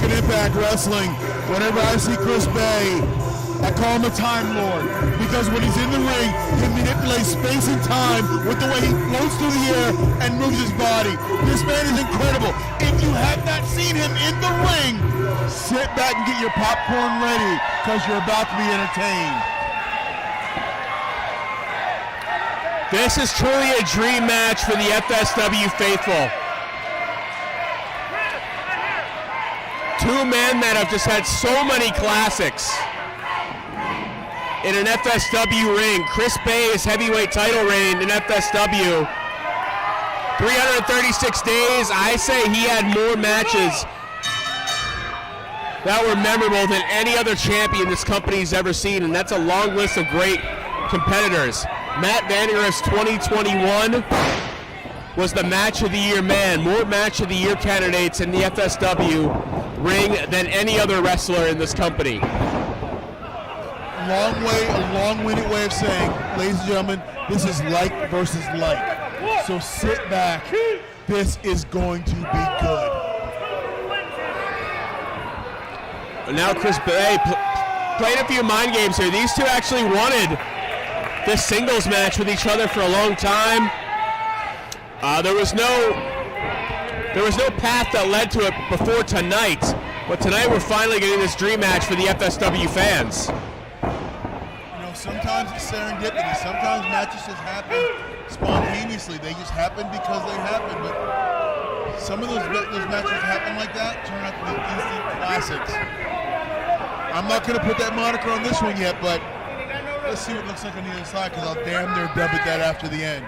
in Impact Wrestling. Whenever I see Chris Bay, I call him a Time Lord, because when he's in the ring, he manipulates space and time with the way he floats through the air and moves his body. This man is incredible. If you have not seen him in the ring, sit back and get your popcorn ready, because you're about to be entertained. This is truly a dream match for the FSW faithful. Two men that have just had so many classics in an FSW ring. Chris Bay's heavyweight title reign in FSW, 336 days. I say he had more matches that were memorable than any other champion this company's ever seen, and that's a long list of great competitors. Matt Vandagriff's 2021 was the Match of the Year man. More Match of the Year candidates in the FSW ring than any other wrestler in this company. A long-winded way of saying, ladies and gentlemen, this is like versus like. So sit back. This is going to be good. And now Chris Bay played a few mind games here. These two actually wanted this singles match with each other for a long time. There was no path that led to it before tonight, but tonight we're finally getting this dream match for the FSW fans. Sometimes it's serendipity. Sometimes matches just happen spontaneously. They just happen because they happen. But some of those matches happen like that turn out to be instant classics. I'm not going to put that moniker on this one yet, but let's see what it looks like on the other side, because I'll damn near dub it that after the end.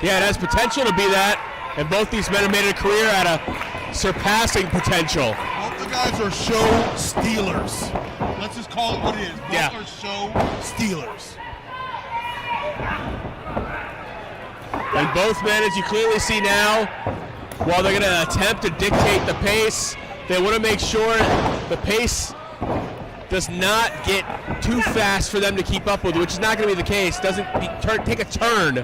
Yeah, it has potential to be that, and both these men have made a career out of surpassing potential. Both the guys are show stealers. Let's just call it what it is. Both are show stealers. And both men, as you clearly see now, while they're going to attempt to dictate the pace, they want to make sure the pace does not get too fast for them to keep up with, which is not going to be the case. Doesn't take a turn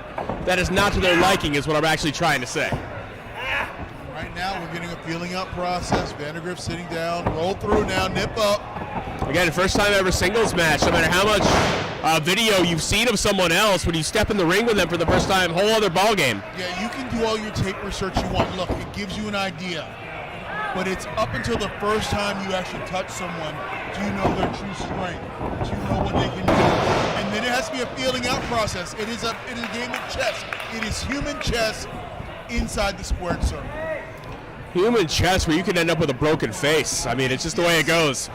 that is not to their liking, is what I'm actually trying to say. Right now, we're getting a feeling out process. Vandagriff sitting down, roll through now, nip up. Again, first time ever singles match. No matter how much video you've seen of someone else, when you step in the ring with them for the first time, whole other ball game. Yeah, you can do all your tape research you want. Look, it gives you an idea. But it's up until the first time you actually touch someone, do you know their true strength? Do you know what they can do? And then it has to be a feeling out process. It is a game of chess. It is human chess inside the squared circle. Human chess where you can end up with a broken face. I mean, it's just the way it goes.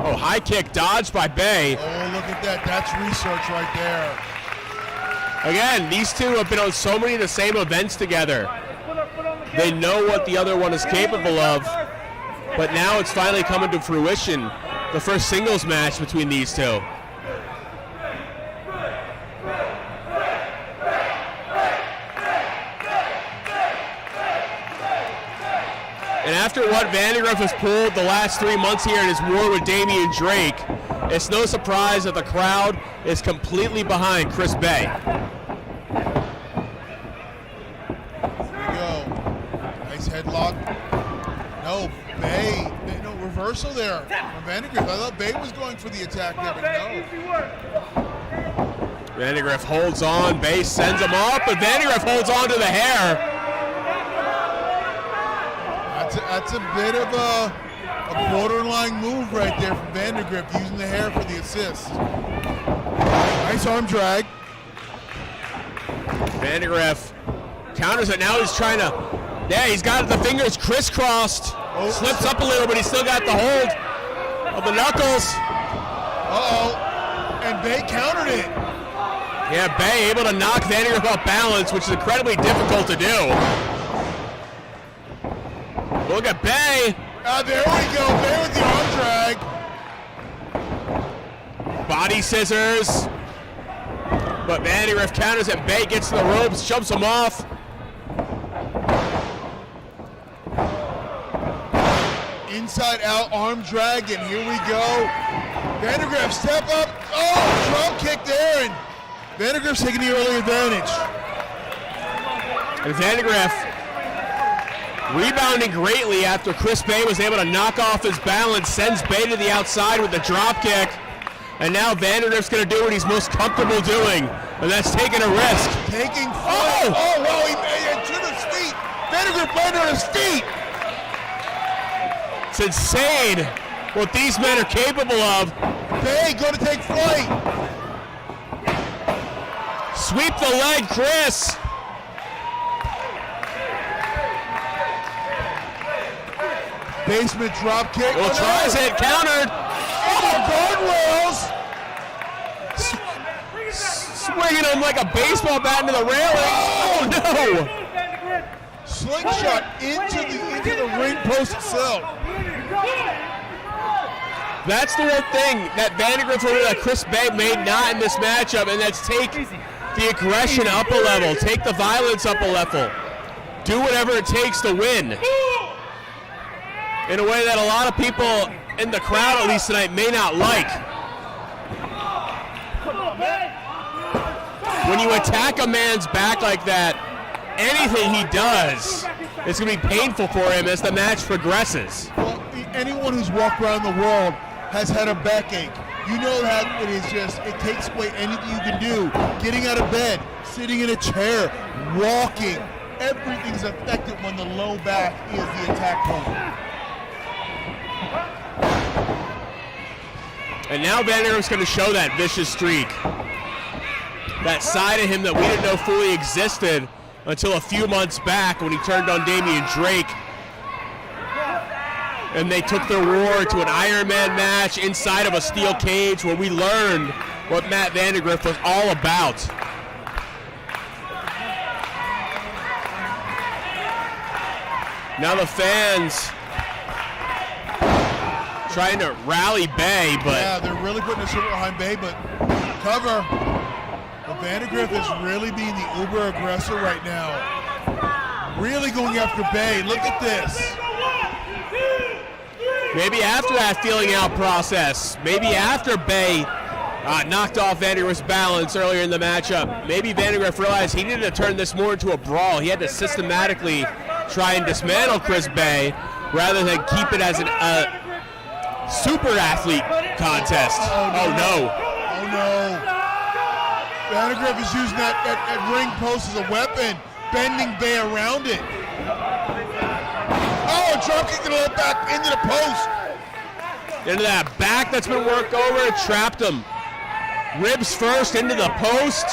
Oh, high kick dodged by Bay. Oh, look at that. That's research right there. Again, these two have been on so many of the same events together. They know what the other one is capable of, but now it's finally coming to fruition, the first singles match between these two. And after what Vandagriff has pulled the last 3 months here in his war with Damian Drake, it's no surprise that the crowd is completely behind Chris Bay. Headlock. No, Bay. No, reversal there from Vandagriff. I thought Bay was going for the attack there, but no. Vandagriff holds on. Bay sends him up, but Vandagriff holds on to the hair. That's a bit of a borderline move right there from Vandagriff, using the hair for the assist. Nice arm drag. Vandagriff counters it. Now he's trying to... Yeah, he's got the fingers crisscrossed. Oh, slips up a little, but he's still got the hold of the knuckles. Uh-oh. And Bay countered it. Yeah, Bay able to knock Vandagriff off balance, which is incredibly difficult to do. Look at Bay. There we go. Bay with the arm drag. Body scissors. But Vandagriff counters it. Bay gets to the ropes, jumps him off. Inside out arm drag, and here we go. Vandagriff step up. Oh, drop kick there, and Vandagriff's taking the early advantage. And Vandagriff Rebounding greatly after Chris Bay was able to knock off his balance, sends Bay to the outside with the drop kick. And now Vandagriff's going to do what he's most comfortable doing, and that's taking a risk. Taking flight. Oh, wow, he made it to his feet. Vandagriff landed on his feet. It's insane what these men are capable of. Bay going to take flight. Sweep the leg, Chris. Basement drop kick. Well, tries it, countered. Guardrails. Swinging him like a baseball bat into the railing. Oh no! Slingshot into the ring post itself. That's the one thing that Vandagriff or that Chris Bay made not in this matchup, and that's take the aggression up a level, take the violence up a level, do whatever it takes to win. In a way that a lot of people in the crowd, at least tonight, may not like. When you attack a man's back like that, anything he does is going to be painful for him as the match progresses. Well, anyone who's walked around the world has had a backache. You know that it is just, it takes away anything you can do. Getting out of bed, sitting in a chair, walking, everything's affected when the low back is the attack point. And now Vandagriff's going to show that vicious streak. That side of him that we didn't know fully existed until a few months back when he turned on Damian Drake. And they took their war to an Iron Man match inside of a steel cage where we learned what Matt Vandagriff was all about. Now the fans trying to rally Bay, but... Yeah, they're really putting a shirt behind Bay, but cover. But Vandagriff is really being the uber aggressor right now. Really going after Bay. Look at this. Maybe after that feeling out process, maybe after Bay knocked off Vandagriff's balance earlier in the matchup, maybe Vandagriff realized he needed to turn this more into a brawl. He had to systematically try and dismantle Chris Bay rather than keep it as a super athlete contest. Oh no. Oh no. Vandagriff is using that ring post as a weapon, bending Bay around it. Oh, drop kick it back into the post. Into that back that's been worked over, trapped him. Ribs first into the post.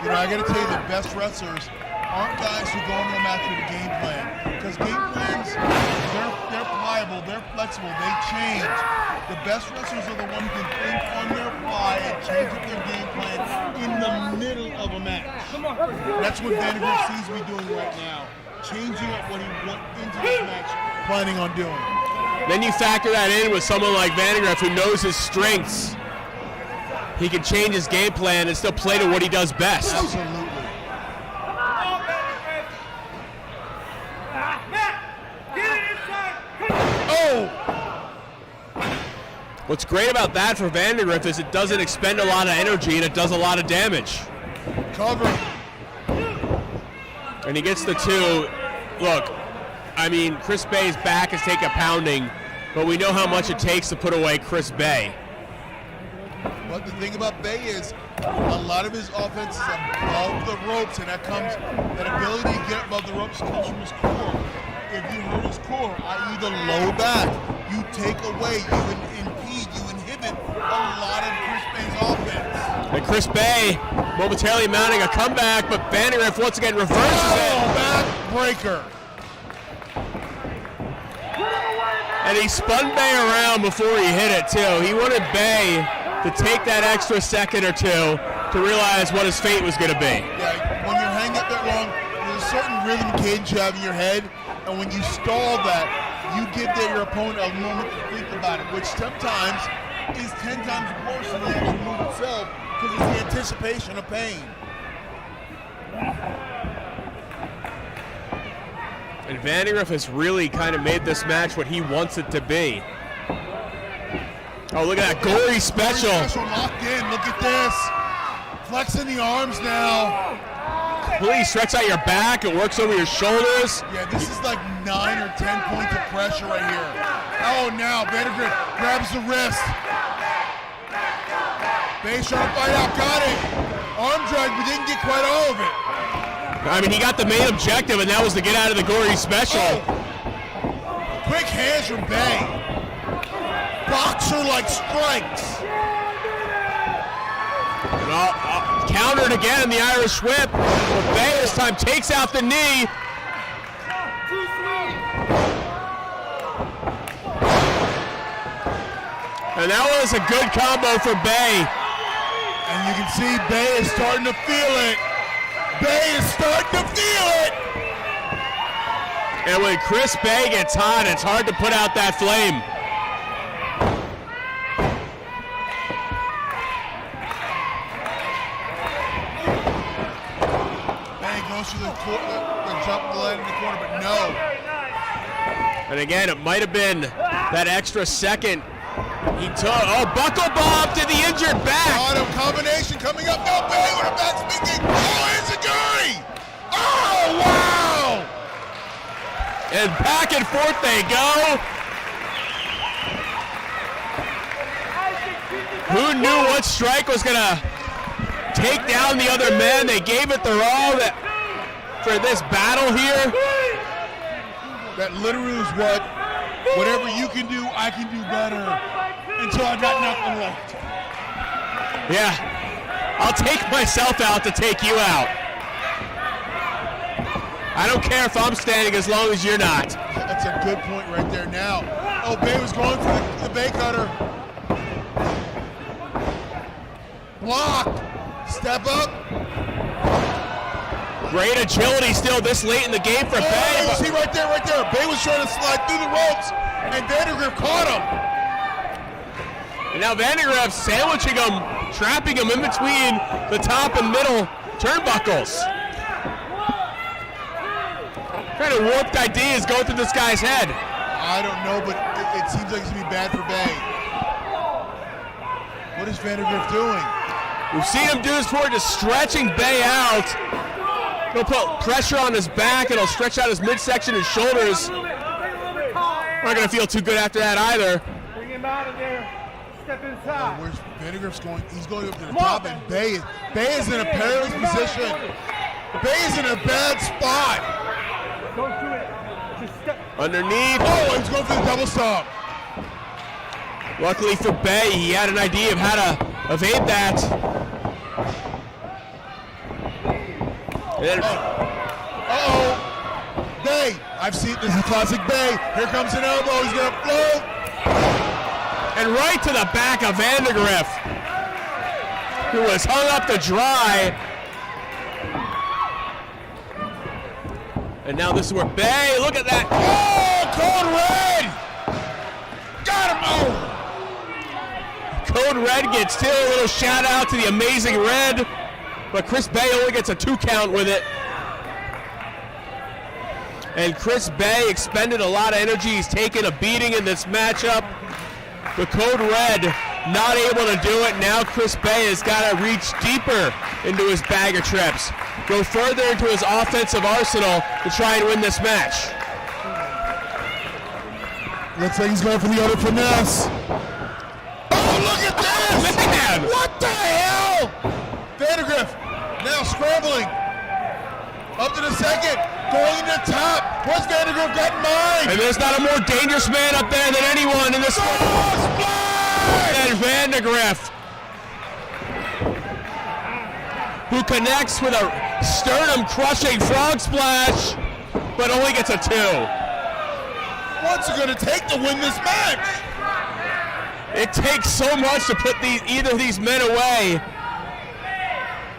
You know, I got to tell you, the best wrestlers aren't guys who go into a match with a game plan. Because game plans, they're pliable, they're flexible, they change. The best wrestlers are the ones who can think on their fly and change up their game plan in the middle of a match. That's what Vandagriff sees me doing right now. Changing up what he went into this match planning on doing. Then you factor that in with someone like Vandagriff who knows his strengths. He can change his game plan and still play to what he does best. Absolutely. Oh! What's great about that for Vandagriff is it doesn't expend a lot of energy and it does a lot of damage. Cover. And he gets the two. Look, I mean, Chris Bay's back is taking a pounding, but we know how much it takes to put away Chris Bay. But the thing about Bay is a lot of his offense is above the ropes, and that ability to get above the ropes comes from his core. If you hurt his core, i.e. the low back, you take away, you impede, you inhibit a lot of Chris Bay's offense. And Chris Bay momentarily mounting a comeback, but Vandagriff once again reverses it. Back breaker. And he spun Bay around before he hit it too. He wanted Bay to take that extra second or two to realize what his fate was going to be. Yeah, when you're hanging up that long, there's a certain rhythm cadence you have in your head, and when you stall that, you give your opponent a moment to think about it, which sometimes is 10 times worse than the actual move itself, because it's the anticipation of pain. And Vandagriff has really kind of made this match what he wants it to be. Oh, look at that gory special. Gory special locked in. Look at this. Flexing the arms now. completely stretch out your back. It works over your shoulders. Yeah, this is like 9 or 10 points of pressure right here. Oh, now Vandagriff grabs the wrist. Bay's trying to fight out, got it. Arm drag, but didn't get quite all of it. I mean, he got the main objective, and that was to get out of the gory special. Oh. Quick hands from Bay. Boxer-like strikes. Countered again in the Irish whip. But Bay this time takes out the knee. And that was a good combo for Bay. And you can see Bay is starting to feel it. Bay is starting to feel it. And when Chris Bay gets hot, it's hard to put out that flame. Bay goes to the jump leg in the corner, but no. And again, it might have been that extra second. He took, buckle bomb to the injured back. Auto combination coming up. No, Bay with a back speaking. Oh, enziguri. Oh, wow. And back and forth they go. Who knew what strike was going to take down the other men? They gave it their all for this battle here. That literally is whatever you can do, I can do better. Until I got nothing left. Yeah, I'll take myself out to take you out. I don't care if I'm standing as long as you're not. That's a good point right there now. Oh, Bay was going for the Bay cutter. Block. Step up. Great agility still this late in the game for Bay. You see right there. Bay was trying to slide through the ropes, and Vandagriff caught him. And now Vandagriff sandwiching him, trapping him in between the top and middle turnbuckles. What kind of warped ideas go through this guy's head? I don't know, but it seems like it's going to be bad for Bay. What is Vandagriff doing? We've seen him do this before, just stretching Bay out. He'll put pressure on his back, and he'll stretch out his midsection and shoulders. Not going to feel too good after that either. Bring him out of there. Step inside. Where's Vandagriff's going? He's going up to the top, and Bay is in a perilous position. Bay is in a bad spot. Don't do it. Just step. Underneath. Oh, he's going for the double stomp. Luckily for Bay, he had an idea of how to evade that. And then, Bay. I've seen this is classic Bay. Here comes an elbow. He's going to float. and right to the back of Vandagriff, who was hung up to dry. And now this is where Bay, look at that. Oh, Code Red! Got him! Oh! Code Red gets still a little shout out to the amazing Red, but Chris Bay only gets a 2 count with it. And Chris Bay expended a lot of energy. He's taken a beating in this matchup. The Code Red not able to do it. Now Chris Bay has got to reach deeper into his bag of trips. Go further into his offensive arsenal to try and win this match. Looks like he's going for the other finesse. Oh, look at this! Man! What the hell? Vandagriff now scrambling. Up to the second. Going to the top. What's Vandagriff got in mind? And there's not a more dangerous man up there than anyone in this than Vandagriff, who connects with a sternum-crushing frog splash, but only gets a 2. What's it going to take to win this match? It takes so much to put either of these men away.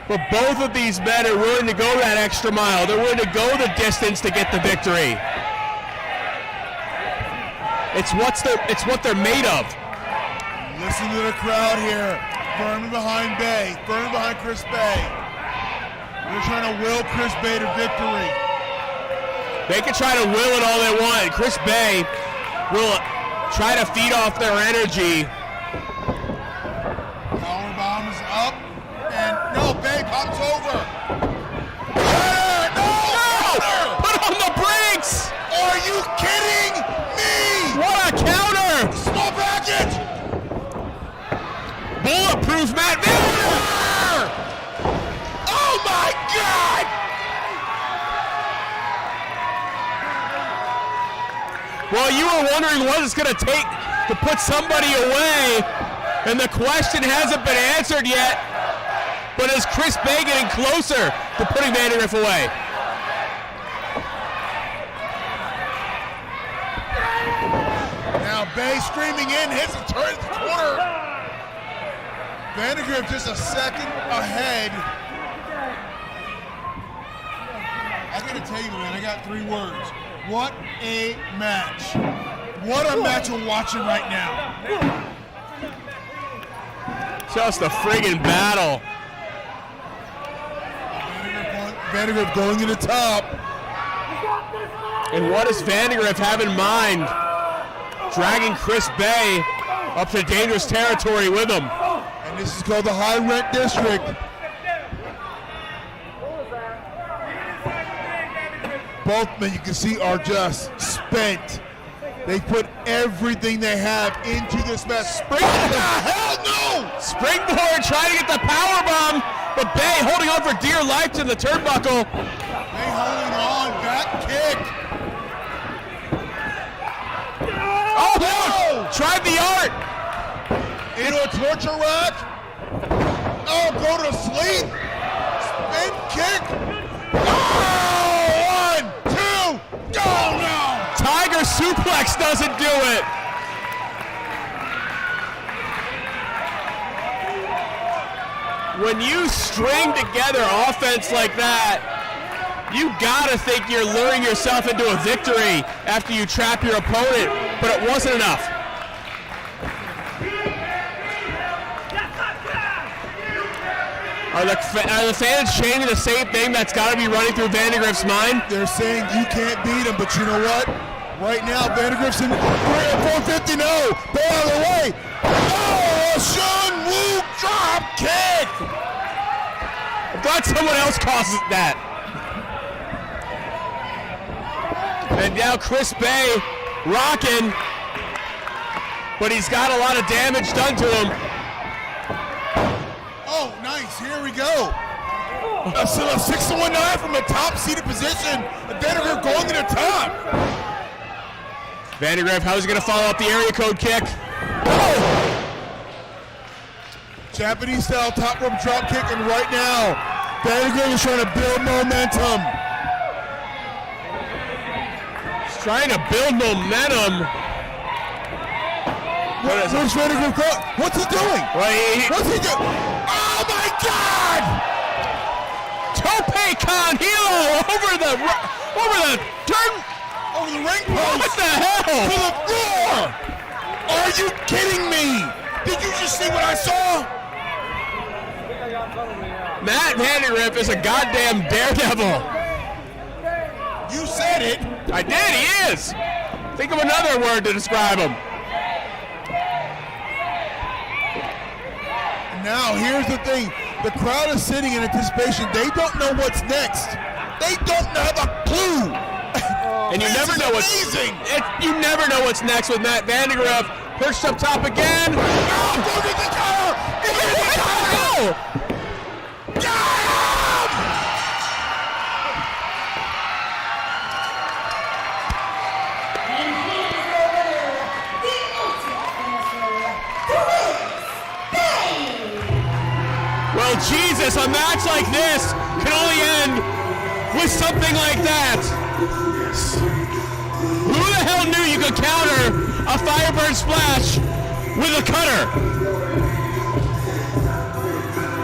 But both of these men are willing to go that extra mile. They're willing to go the distance to get the victory. It's what they're made of. Listen to the crowd here. Burning behind Bay. Burning behind Chris Bay. They're trying to will Chris Bay to victory. They can try to will it all they want. Chris Bay will try to feed off their energy. Power bomb is up. And no, Bay pops over. Well, you were wondering what it's going to take to put somebody away, and the question hasn't been answered yet. But is Chris Bay getting closer to putting Vandagriff away? Now Bay streaming in, hits the turn at the corner. Vandagriff just a second ahead. I gotta tell you, man, I got 3 words. What a match. What a match we're watching right now. Just a friggin' battle. Vandagriff going to the top. And what does Vandagriff have in mind? Dragging Chris Bay up to dangerous territory with him. And this is called the High Rent District. Both men, you can see, are just spent. They put everything they have into this match. Springboard! Hell no! Springboard trying to get the power bomb, but Bay holding on for dear life to the turnbuckle. Bay holding on, back kick. Oh, no! Tried the art. Into a torture rack. Oh, go to sleep. Spin kick. Oh, 1, 2, go now. Tiger suplex doesn't do it. When you string together offense like that, you gotta think you're luring yourself into a victory after you trap your opponent, but it wasn't enough. Are the fans chanting the same thing that's got to be running through Vandagriff's mind? They're saying you can't beat him, but you know what? Right now, Vandagriff's in 450. No, Bay out of the way. Oh, Sean Woo drop kick. I thought someone else causes that. And now Chris Bay rocking, but he's got a lot of damage done to him. Oh, nice. Here we go. A 6-1-9 from a top-seated position. And Vandagriff going to the top. Vandagriff, how's he going to follow up the area code kick? Oh! Japanese-style top rope drop kick, and right now, Vandagriff is trying to build momentum. He's trying to build momentum. What's Vandagriff doing? What's he doing? What's he doing? Oh my God! Tope con hilo over the ring post. What the hell? To the floor! Are you kidding me? Did you just see what I saw? Matt Vandagriff is a goddamn daredevil. You said it. I did, he is. Think of another word to describe him. Now, here's the thing. The crowd is sitting in anticipation. They don't know what's next. They don't have a clue. And you never know you never know what's next with Matt Vandagriff. Perched up top again. Oh, go get the cover! Get the Well, Jesus, a match like this can only end with something like that. Who the hell knew you could counter a Firebird splash with a cutter?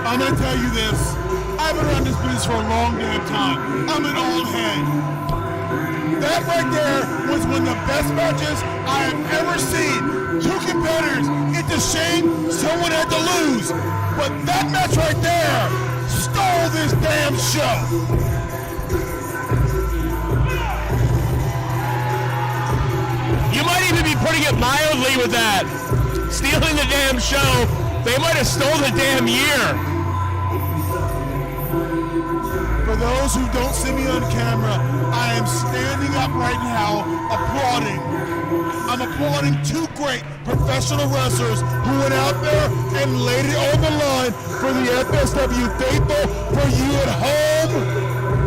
I'm going to tell you this. I've been around this business for a long damn time. I'm an old head. That right there was one of the best matches I have ever seen. 2 competitors. It's a shame someone had to lose. But that match right there stole this damn show. You might even be putting it mildly with that. Stealing the damn show. They might have stole the damn year. For those who don't see me on camera, I am standing up right now applauding. I'm applauding 2 great professional wrestlers who went out there and laid it on the line for the FSW faithful, for you at home,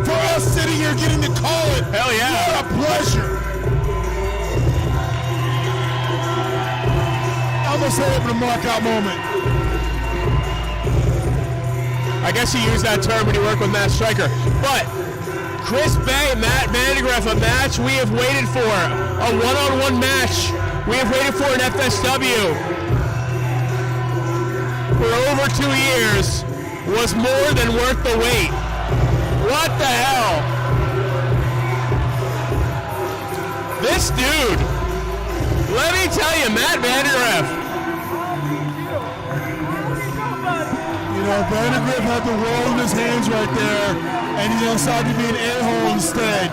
for us sitting here getting to call it. Hell yeah. What a pleasure. almost hit it with a mark-out moment. I guess he used that term when he worked with Matt Stryker. But Chris Bay, Matt Vandagriff, a match we have waited for, a one-on-one match we have waited for in FSW for over 2 years, was more than worth the wait. What the hell? This dude, let me tell you, Matt Vandagriff. You know, Vandagriff had the world in his hands right there, and he decided to be an a-hole instead.